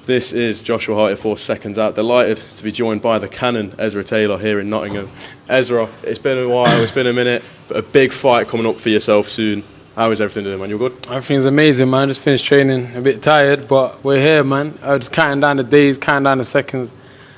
This is Joshua Hart here for Seconds Out. Delighted to be joined by the Cannon, Ezra Taylor, here in Nottingham. Ezra, it's been a while, it's been a minute, but a big fight coming up for yourself soon. How is everything doing, man? You good? Everything's amazing, man. Just finished training, a bit tired, but we're here, man. Just counting down the days, counting down the seconds,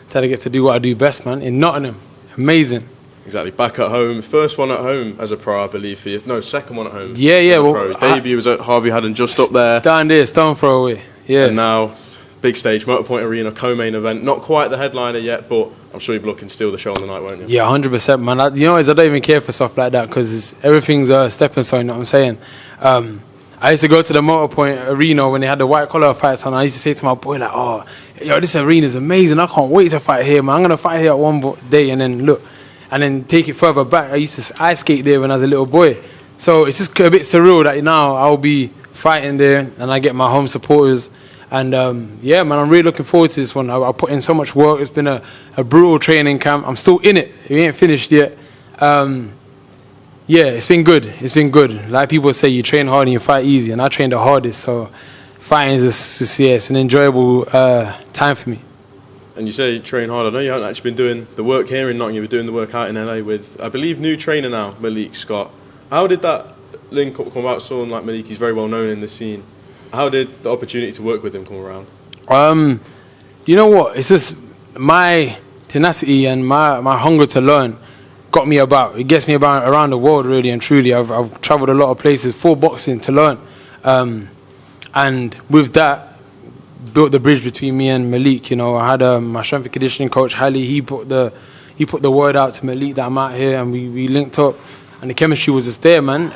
till I get to do what I do best, man, in Nottingham. Amazing. Exactly. Back at home. First one at home as a pro, I believe, for you. No, second one at home. Yeah. Well, debut was at Harvey Haddon, just up there. Down there, stone throw away. Yeah. And now, big stage, Motorpoint Arena, co-main event. Not quite the headliner yet, but I'm sure you'll be looking to steal the show on the night, won't you? Yeah, 100%, man. I don't even care for stuff like that because everything's a stepping stone, you know what I'm saying? I used to go to the Motorpoint Arena when they had the white collar fights on. I used to say to my boy, like, oh, yo, this arena is amazing. I can't wait to fight here, man. I'm going to fight here at one day and then look. And then take it further back. I used to ice skate there when I was a little boy. So it's just a bit surreal that now I'll be fighting there and I get my home supporters. And yeah, man, I'm really looking forward to this one. I put in so much work. It's been a brutal training camp. I'm still in it. It ain't finished yet. Yeah, it's been good. It's been good. Like people say, you train hard and you fight easy. And I train the hardest. So fighting is just yeah, it's an enjoyable time for me. And you say you train hard. I know you haven't actually been doing the work here in Nottingham. You've been doing the work out in LA with, I believe, new trainer now, Malik Scott. How did that link up come about? Someone like Malik, he's very well known in the scene. How did the opportunity to work with him come around? You know what? It's just my tenacity and my hunger to learn got me about. It gets me about around the world, really and truly. I've travelled a lot of places for boxing to learn. And with that, built the bridge between me and Malik. You know, I had my strength and conditioning coach, Halley. He put the word out to Malik that I'm out here, and we linked up. And the chemistry was just there, man.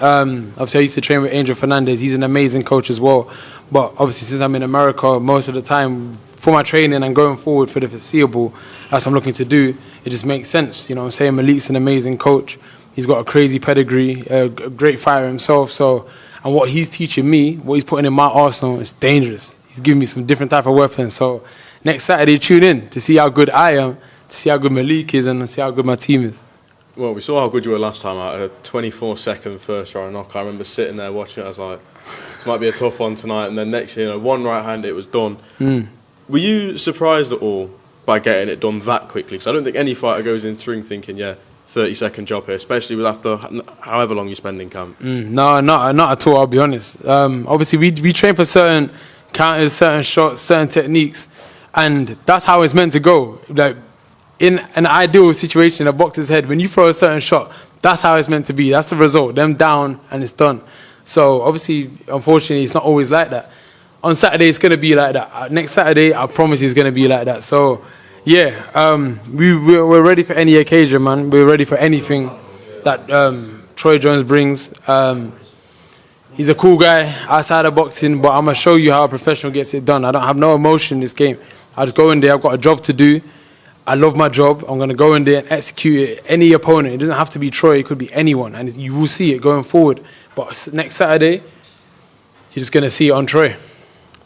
Obviously, I used to train with Angel Fernandez. He's an amazing coach as well. But obviously, since I'm in America, most of the time, for my training and going forward for the foreseeable, that's what I'm looking to do, it just makes sense. You know what I'm saying? Malik's an amazing coach. He's got a crazy pedigree, a great fighter himself. So, and what he's teaching me, what he's putting in my arsenal, is dangerous. He's giving me some different type of weapons. So next Saturday, tune in to see how good I am, to see how good Malik is, and to see how good my team is. Well, we saw how good you were last time out. A 24-second first round knock. I remember sitting there watching it. I was like, this might be a tough one tonight. And then next thing you know, one right hand, it was done. Were you surprised at all by getting it done that quickly? Because I don't think any fighter goes in ring thinking, yeah, 30-second job here, especially with after however long you spend in camp. No, not at all, I'll be honest. Obviously, we train for certain counters, certain shots, certain techniques, and that's how it's meant to go. Like in an ideal situation, a boxer's head, when you throw a certain shot, that's how it's meant to be. That's the result. Them down and it's done. So obviously, unfortunately, it's not always like that. On Saturday, it's going to be like that. Next Saturday, I promise it's going to be like that. So yeah, we're ready for any occasion, man. We're ready for anything that Troy Jones brings. He's a cool guy outside of boxing, but I'm going to show you how a professional gets it done. I don't have no emotion in this game. I just go in there. I've got a job to do. I love my job. I'm going to go in there and execute it. Any opponent. It doesn't have to be Troy. It could be anyone. And you will see it going forward. But next Saturday, you're just going to see it on Troy.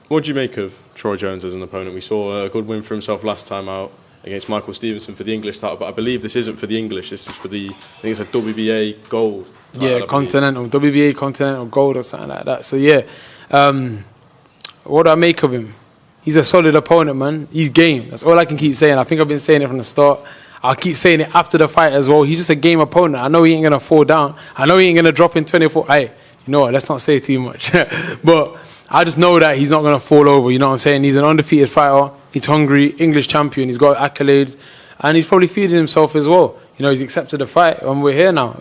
What do you make of Troy Jones as an opponent? We saw a good win for himself last time out against Michael Stevenson for the English title, but I believe this isn't for the English. This is for the, I think it's a WBA gold. Yeah, Continental, WBA Continental Gold or something like that. So yeah, what do I make of him? He's a solid opponent, man. He's game. That's all I can keep saying. I think I've been saying it from the start. I'll keep saying it after the fight as well. He's just a game opponent. I know he ain't going to fall down. I know he ain't going to drop in 24. Hey, you know what? Let's not say too much. But I just know that he's not going to fall over. You know what I'm saying? He's an undefeated fighter. He's hungry, English champion. He's got accolades. And he's probably feeding himself as well. You know, he's accepted the fight, and we're here now.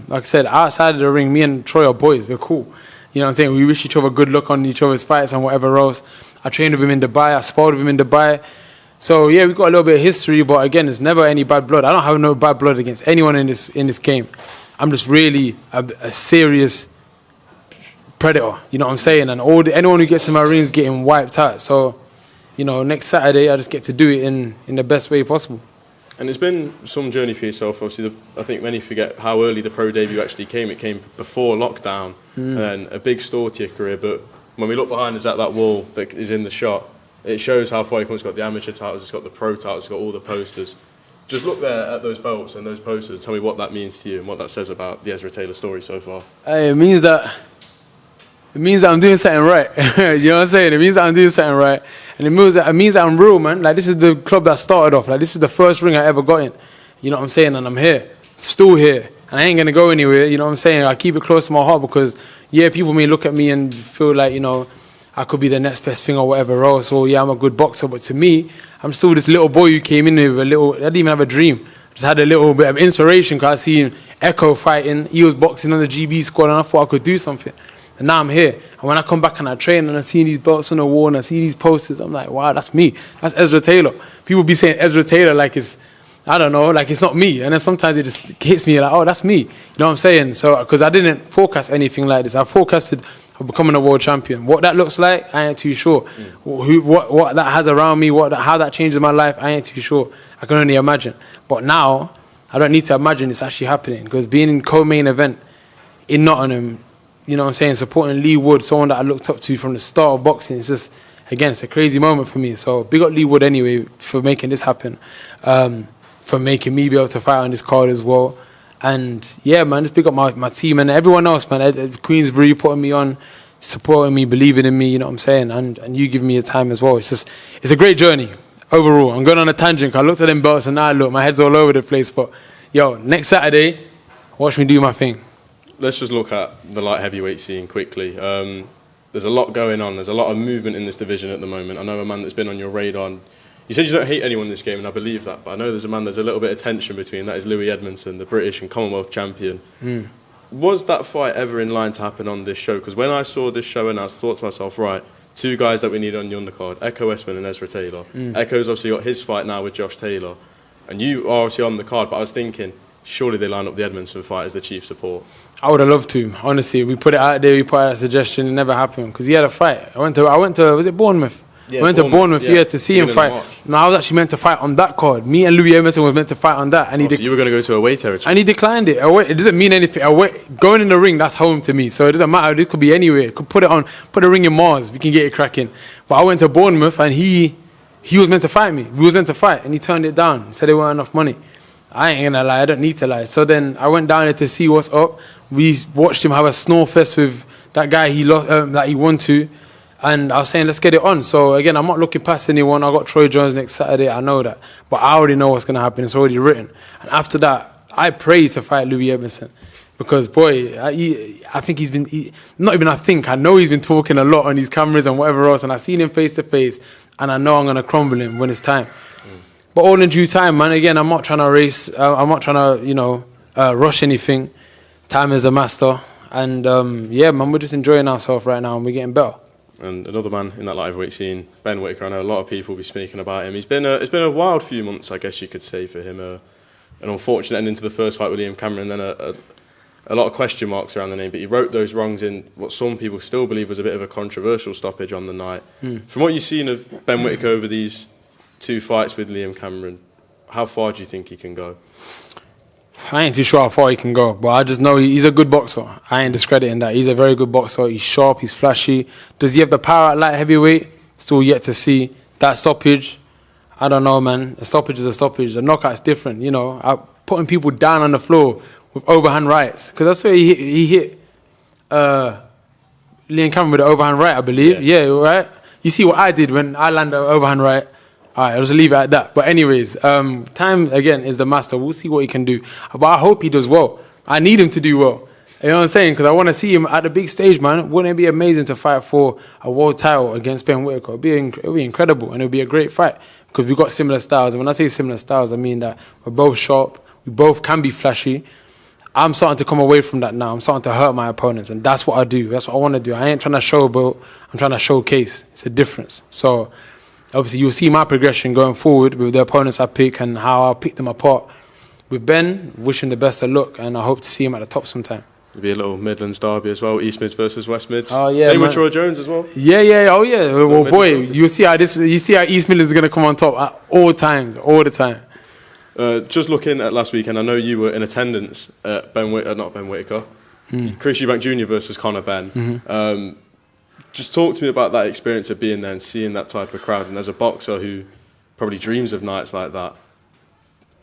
Like I said, outside of the ring, me and Troy are boys. We're cool. You know what I'm saying? We wish each other good luck on each other's fights and whatever else. I trained with him in Dubai. I sparred with him in Dubai. So, yeah, we've got a little bit of history, but again, there's never any bad blood. I don't have no bad blood against anyone in this game. I'm just really a serious predator. You know what I'm saying? And anyone who gets in my ring is getting wiped out. So, you know, next Saturday, I just get to do it in the best way possible. And it's been some journey for yourself. Obviously, I think many forget how early the pro debut actually came. It came before lockdown, and then a big start to your career. But when we look behind us at that wall that is in the shot, it shows how far you've come. It's got the amateur titles, it's got the pro titles, it's got all the posters. Just look there at those belts and those posters. Tell me what that means to you and what that says about the Ezra Taylor story so far. It means that it means that I'm doing something right. You know what I'm saying? It means that I'm doing something right. And it means that I'm real, man. Like, this is the club that started off. Like, this is the first ring I ever got in. You know what I'm saying? And I'm here. Still here. And I ain't going to go anywhere. You know what I'm saying? I keep it close to my heart because, yeah, people may look at me and feel like, you know, I could be the next best thing or whatever else. Or, yeah, I'm a good boxer. But to me, I'm still this little boy who came in with I didn't even have a dream. Just had a little bit of inspiration because I seen Echo fighting. He was boxing on the GB squad and I thought I could do something. And now I'm here. And when I come back and I train and I see these belts on the wall and I see these posters, I'm like, wow, that's me. That's Ezra Taylor. People be saying Ezra Taylor like it's, I don't know, like it's not me. And then sometimes it just hits me like, oh, that's me. You know what I'm saying? So, because I didn't forecast anything like this. I forecasted of becoming a world champion. What that looks like, I ain't too sure. What that has around me, how that changes my life, I ain't too sure. I can only imagine. But now, I don't need to imagine it's actually happening. Because being in co-main event in Nottingham, you know what I'm saying, supporting Lee Wood, someone that I looked up to from the start of boxing, it's just, again, it's a crazy moment for me. So big up Lee Wood anyway for making this happen, for making me be able to fight on this card as well. And yeah, man, just big up my team and everyone else, man, at Queensbury putting me on, supporting me, believing in me, you know what I'm saying, and you giving me your time as well. It's a great journey overall. I'm going on a tangent. I looked at them belts and now look, my head's all over the place. But yo, next Saturday, watch me do my thing. Let's just look at the light heavyweight scene quickly. There's a lot going on. There's a lot of movement in this division at the moment. I know a man that's been on your radar. And you said you don't hate anyone in this game, and I believe that. But I know there's a little bit of tension between. That is Lewis Edmondson, the British and Commonwealth champion. Was that fight ever in line to happen on this show? Because when I saw this show and I thought to myself, right, two guys that we need on the undercard, Echo Westman and Ezra Taylor. Echo's obviously got his fight now with Josh Taylor. And you are obviously on the card, but I was thinking, surely they line up the Edmondson fight as the chief support. I would have loved to, honestly. We put it out there, we put out a suggestion, it never happened. Because he had a fight. I went to was it Bournemouth? Yeah, I went to Bournemouth to see him fight. No, I was actually meant to fight on that card. Me and Lewis Edmondson was meant to fight on that. And so you were going to go to away territory? And he declined it. It doesn't mean anything. Going in the ring, that's home to me. So it doesn't matter. This could be anywhere. Could put the ring in Mars. We can get it cracking. But I went to Bournemouth and he was meant to fight me. We was meant to fight. And he turned it down. He said there weren't enough money. I ain't gonna lie, I don't need to lie. So then I went down there to see what's up. We watched him have a snore fest with that guy he lost, that he won to. And I was saying, let's get it on. So again, I'm not looking past anyone. I got Troy Jones next Saturday, I know that. But I already know what's gonna happen, it's already written. And after that, I prayed to fight Lewis Edmondson. Because boy, I think I know he's been talking a lot on these cameras and whatever else. And I've seen him face to face. And I know I'm gonna crumble him when it's time. But all in due time, man. Again, I'm not trying to race. I'm not trying to, rush anything. Time is the master. And, yeah, man, we're just enjoying ourselves right now and we're getting better. And another man in that light heavyweight scene, Ben Whittaker. I know a lot of people will be speaking about him. It's been a wild few months, I guess you could say, for him. An unfortunate ending to the first fight with Liam Cameron, then a lot of question marks around the name. But he wrote those wrongs in what some people still believe was a bit of a controversial stoppage on the night. From what you've seen of Ben Whittaker over these 2 fights with Liam Cameron, how far do you think he can go? I ain't too sure how far he can go, but I just know he's a good boxer. I ain't discrediting that. He's a very good boxer. He's sharp, he's flashy. Does he have the power at light heavyweight? Still yet to see. That stoppage, I don't know, man. A stoppage is a stoppage. A knockout's different, you know. Putting people down on the floor with overhand rights. Because that's where he hit Liam Cameron with the overhand right, I believe. Yeah, right? You see what I did when I landed an overhand right. All right, I'll just leave it at that. But anyways, time, again, is the master. We'll see what he can do. But I hope he does well. I need him to do well. You know what I'm saying? Because I want to see him at the big stage, man. Wouldn't it be amazing to fight for a world title against Ben Whittaker? It'll be incredible, and it'll be a great fight because we've got similar styles. And when I say similar styles, I mean that we're both sharp. We both can be flashy. I'm starting to come away from that now. I'm starting to hurt my opponents, and that's what I do. That's what I want to do. I ain't trying to showboat. I'm trying to showcase. It's a difference. So obviously, you'll see my progression going forward with the opponents I pick and how I'll pick them apart. With Ben, wish him the best of luck, and I hope to see him at the top sometime. There'll be a little Midlands derby as well, East Mids versus West Mids. Oh yeah, same with Troy Jones as well. Yeah, oh yeah. Well, boy, you see how East Midlands is going to come on top at all times, all the time. Just looking at last weekend, I know you were in attendance at not Ben Whittaker, Chris Eubank Jr versus Conor Benn. Just talk to me about that experience of being there and seeing that type of crowd. And as a boxer who probably dreams of nights like that,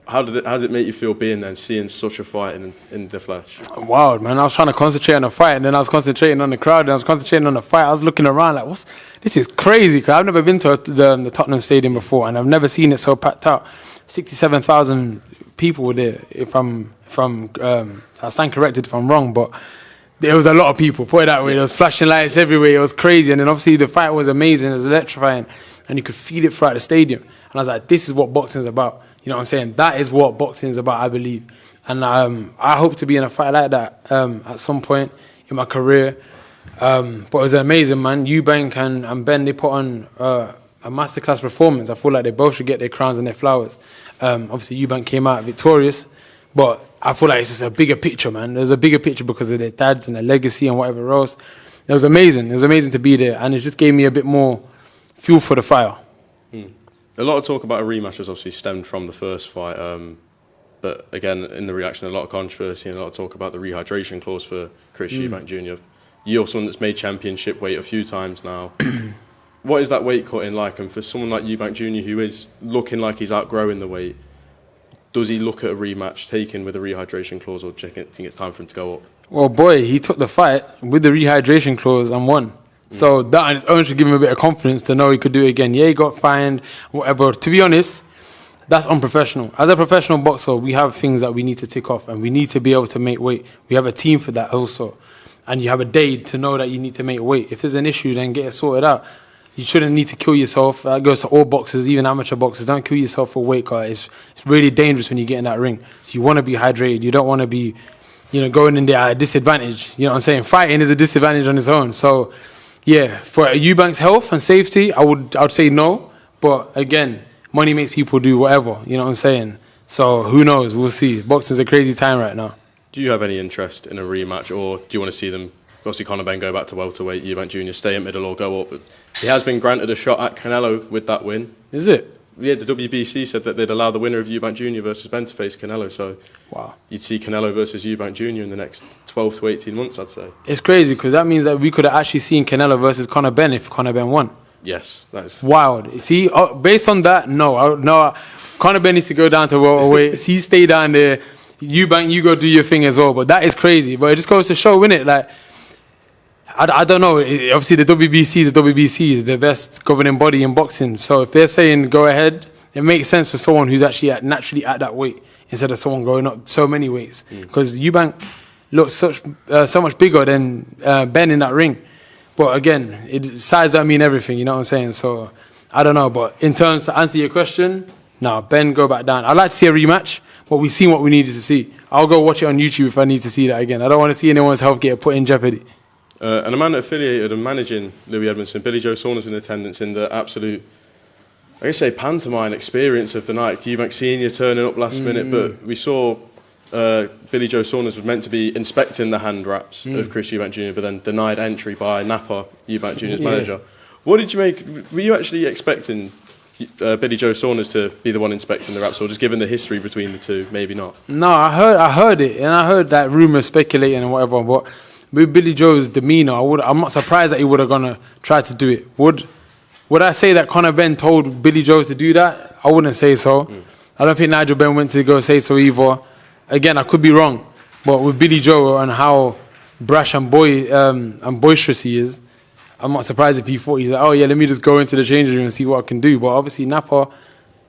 How did it make you feel being there and seeing such a fight in the flesh? Wild, man. I was trying to concentrate on the fight, and then I was concentrating on the crowd, and I was concentrating on the fight. I was looking around like, this is crazy, because I've never been to the Tottenham Stadium before, and I've never seen it so packed out. 67,000 people were there. If I'm I stand corrected if I'm wrong, but there was a lot of people, put it that way. There was flashing lights everywhere. It was crazy. And then obviously the fight was amazing. It was electrifying. And you could feel it throughout the stadium. And I was like, this is what boxing is about. You know what I'm saying? That is what boxing is about, I believe. And I hope to be in a fight like that at some point in my career. But it was amazing, man. Eubank and Ben, they put on a masterclass performance. I feel like they both should get their crowns and their flowers. Obviously, Eubank came out victorious. But I feel like it's just a bigger picture, man. There's a bigger picture because of their dads and their legacy and whatever else. It was amazing. It was amazing to be there. And it just gave me a bit more fuel for the fire. A lot of talk about a rematch has obviously stemmed from the first fight. But again, in the reaction, a lot of controversy and a lot of talk about the rehydration clause for Chris Eubank Jr. You're someone that's made championship weight a few times now. What is that weight cutting like? And for someone like Eubank Jr., who is looking like he's outgrowing the weight, does he look at a rematch taken with a rehydration clause, or do you think it's time for him to go up? Well, boy, he took the fight with the rehydration clause and won. So that on its own should give him a bit of confidence to know he could do it again. Yeah, he got fined, whatever. To be honest, that's unprofessional. As a professional boxer, we have things that we need to tick off, and we need to be able to make weight. We have a team for that also. And you have a day to know that you need to make weight. If there's an issue, then get it sorted out. You shouldn't need to kill yourself. That goes to all boxers, even amateur boxers. Don't kill yourself for weight, because it's really dangerous when you get in that ring. So you want to be hydrated. You don't want to be, going in there at a disadvantage. You know what I'm saying? Fighting is a disadvantage on its own. So, yeah, for Eubank's health and safety, I would say no. But again, money makes people do whatever. You know what I'm saying? So who knows? We'll see. Boxing's a crazy time right now. Do you have any interest in a rematch, or do you want to see them? Obviously, Conor Benn go back to welterweight, Eubank Jr. stay at middle or go up. But he has been granted a shot at Canelo with that win. Is it? Yeah, the WBC said that they'd allow the winner of Eubank Jr. versus Benn to face Canelo. So wow, you'd see Canelo versus Eubank Jr. in the next 12 to 18 months, I'd say. It's crazy, because that means that we could have actually seen Canelo versus Conor Benn if Conor Benn won. Yes, that is wild. See, based on that, no. Conor Benn needs to go down to welterweight. He stay down there. Eubank, you go do your thing as well. But that is crazy. But it just goes to show, innit? Like, I don't know. Obviously, the WBC is the best governing body in boxing. So if they're saying go ahead, it makes sense for someone who's actually naturally at that weight instead of someone going up so many weights. Because Eubank looks so much bigger than Ben in that ring. But again, size don't mean everything. You know what I'm saying? So I don't know. But in terms to answer your question, no, Ben, go back down. I'd like to see a rematch, but we've seen what we needed to see. I'll go watch it on YouTube if I need to see that again. I don't want to see anyone's health get put in jeopardy. And a man affiliated and managing Lewis Edmondson, Billy Joe Saunders in attendance in the absolute, I guess, pantomime experience of the night. Eubank Sr. turning up last minute, but we saw Billy Joe Saunders was meant to be inspecting the hand wraps of Chris Eubank Jr., but then denied entry by Napa, Eubank Jr.'s manager. What did you make? Were you actually expecting Billy Joe Saunders to be the one inspecting the wraps, or just given the history between the two, maybe not? No, I heard it, and I heard that rumour speculating and whatever, but with Billy Joe's demeanour, I'm not surprised that he would have gonna try to do it. Would I say that Conor Benn told Billy Joe to do that? I wouldn't say so. I don't think Nigel Benn went to go say so either. Again, I could be wrong, but with Billy Joe and how brash and boisterous he is, I'm not surprised if he thought he's like, oh yeah, let me just go into the changing room and see what I can do. But obviously Napa,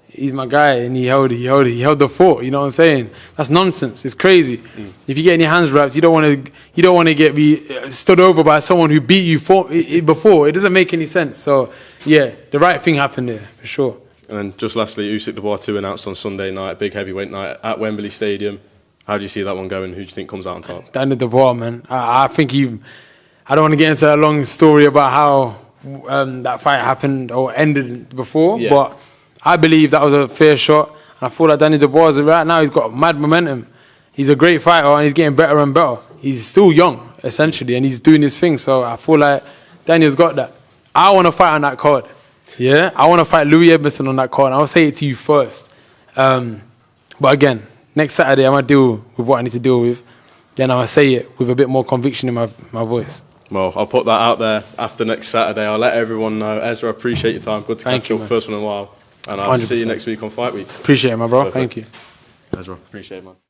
he's my guy, and he held the fort. You know what I'm saying? That's nonsense. It's crazy. If you get your hands wrapped, you don't want to get stood over by someone who beat you before. It doesn't make any sense. So yeah, the right thing happened there for sure. And then just lastly, Usyk Dubois 2 announced on Sunday night, big heavyweight night at Wembley Stadium. How do you see that one going? Who do you think comes out on top? Daniel Dubois, man. I think I don't want to get into a long story about how that fight happened or ended before, but I believe that was a fair shot. And I feel like Daniel Dubois, right now, he's got mad momentum. He's a great fighter, and he's getting better and better. He's still young, essentially, and he's doing his thing. So I feel like Daniel's got that. I want to fight on that card. Yeah, I want to fight Lewis Edmondson on that card. I'll say it to you first. But again, next Saturday, I'm going to deal with what I need to deal with. Then I'll say it with a bit more conviction in my voice. Well, I'll put that out there after next Saturday. I'll let everyone know. Ezra, I appreciate your time. Good to catch up. First one in a while. And I'll 100%. See you next week on Fight Week. Appreciate it, my bro. Perfect. Thank you. Ezra. Appreciate it, man.